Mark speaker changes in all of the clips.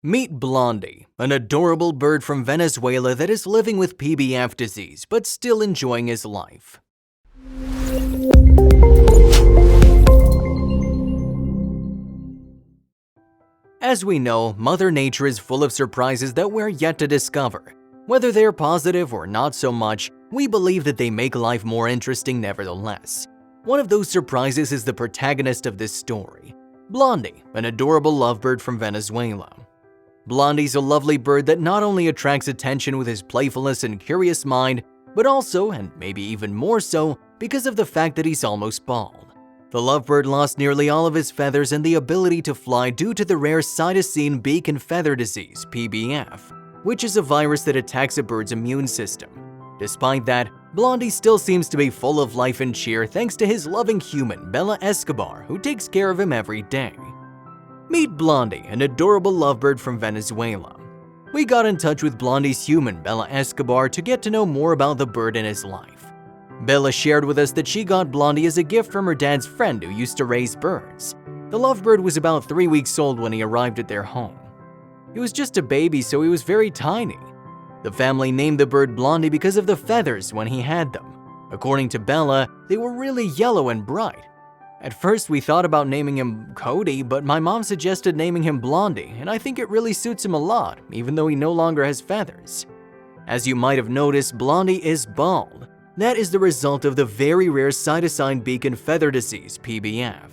Speaker 1: Meet Blondie, an adorable bird from Venezuela that is living with PBF disease but still enjoying his life. As we know, Mother Nature is full of surprises that we're yet to discover. Whether they're positive or not so much, we believe that they make life more interesting nevertheless. One of those surprises is the protagonist of this story, Blondie, an adorable lovebird from Venezuela. Blondie's a lovely bird that not only attracts attention with his playfulness and curious mind, but also, and maybe even more so, because of the fact that he's almost bald. The lovebird lost nearly all of his feathers and the ability to fly due to the rare cytosine beak and feather disease, PBF, which is a virus that attacks a bird's immune system. Despite that, Blondie still seems to be full of life and cheer thanks to his loving human, Bella Escobar, who takes care of him every day. Meet Blondie, an adorable lovebird from Venezuela. We got in touch with Blondie's human, Bella Escobar, to get to know more about the bird and his life. Bella shared with us that she got Blondie as a gift from her dad's friend who used to raise birds. The lovebird was about 3 weeks old when he arrived at their home. He was just a baby, so he was very tiny. The family named the bird Blondie because of the feathers when he had them. According to Bella, they were really yellow and bright. At first, we thought about naming him Cody, but my mom suggested naming him Blondie, and I think it really suits him a lot, even though he no longer has feathers. As you might have noticed, Blondie is bald. That is the result of the very rare cytosine beak and feather disease, PBF.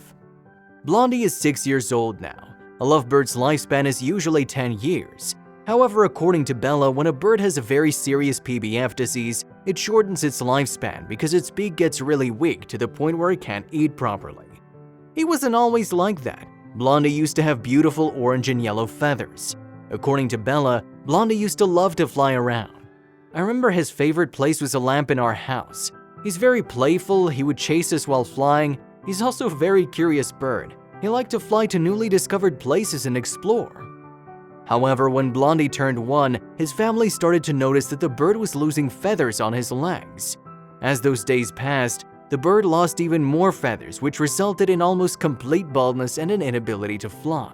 Speaker 1: Blondie is 6 years old now. A lovebird's lifespan is usually 10 years. However, according to Bella, when a bird has a very serious PBF disease, it shortens its lifespan because its beak gets really weak to the point where it can't eat properly. He wasn't always like that. Blondie used to have beautiful orange and yellow feathers. According to Bella, Blondie used to love to fly around. I remember his favorite place was a lamp in our house. He's very playful, he would chase us while flying. He's also a very curious bird. He liked to fly to newly discovered places and explore. However, when Blondie turned 1, his family started to notice that the bird was losing feathers on his legs. As those days passed, the bird lost even more feathers, which resulted in almost complete baldness and an inability to fly.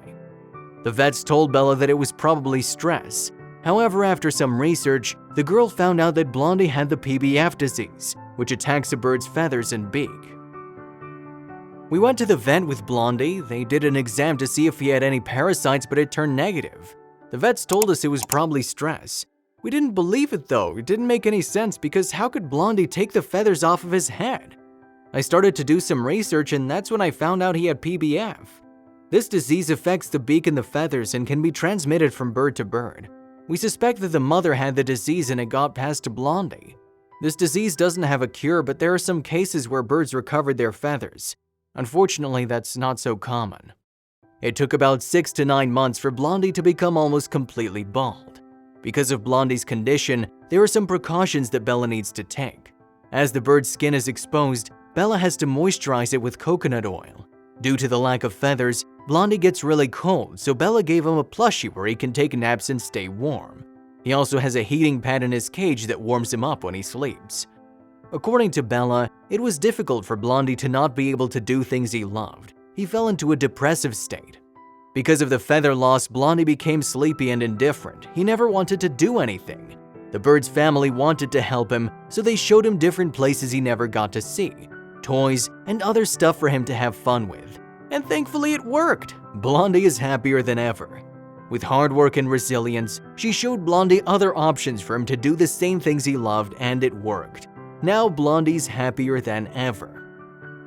Speaker 1: The vets told Bella that it was probably stress. However, after some research, the girl found out that Blondie had the PBF disease, which attacks a bird's feathers and beak. We went to the vet with Blondie. They did an exam to see if he had any parasites, but it turned negative. The vets told us it was probably stress. We didn't believe it though. It didn't make any sense because how could Blondie take the feathers off of his head? I started to do some research and that's when I found out he had PBF. This disease affects the beak and the feathers and can be transmitted from bird to bird. We suspect that the mother had the disease and it got passed to Blondie. This disease doesn't have a cure, but there are some cases where birds recovered their feathers. Unfortunately, that's not so common. It took about 6 to 9 months for Blondie to become almost completely bald. Because of Blondie's condition, there are some precautions that Bella needs to take. As the bird's skin is exposed, Bella has to moisturize it with coconut oil. Due to the lack of feathers, Blondie gets really cold, so Bella gave him a plushie where he can take naps and stay warm. He also has a heating pad in his cage that warms him up when he sleeps. According to Bella, it was difficult for Blondie to not be able to do things he loved. He fell into a depressive state. Because of the feather loss, Blondie became sleepy and indifferent. He never wanted to do anything. The bird's family wanted to help him, so they showed him different places he never got to see, toys, and other stuff for him to have fun with. And thankfully it worked. Blondie is happier than ever. With hard work and resilience, she showed Blondie other options for him to do the same things he loved, and it worked. Now Blondie's happier than ever.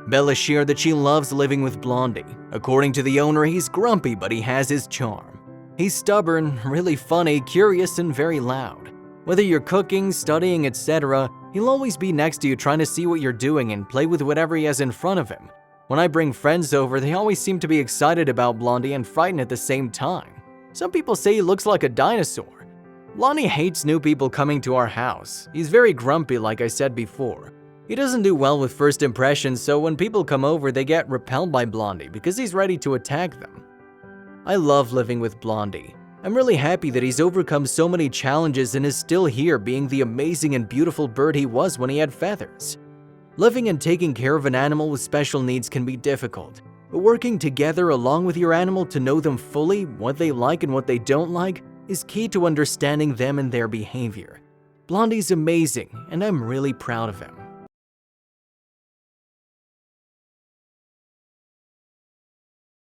Speaker 1: Bella shared that she loves living with Blondie. According to the owner, he's grumpy, but he has his charm. He's stubborn, really funny, curious, and very loud. Whether you're cooking, studying, etc., he'll always be next to you trying to see what you're doing and play with whatever he has in front of him. When I bring friends over, they always seem to be excited about Blondie and frightened at the same time. Some people say he looks like a dinosaur. Blondie hates new people coming to our house. He's very grumpy, like I said before. He doesn't do well with first impressions, so when people come over, they get repelled by Blondie because he's ready to attack them. I love living with Blondie. I'm really happy that he's overcome so many challenges and is still here being the amazing and beautiful bird he was when he had feathers. Living and taking care of an animal with special needs can be difficult. But working together along with your animal to know them fully, what they like and what they don't like, is key to understanding them and their behavior. Blondie's amazing, and I'm really proud of him.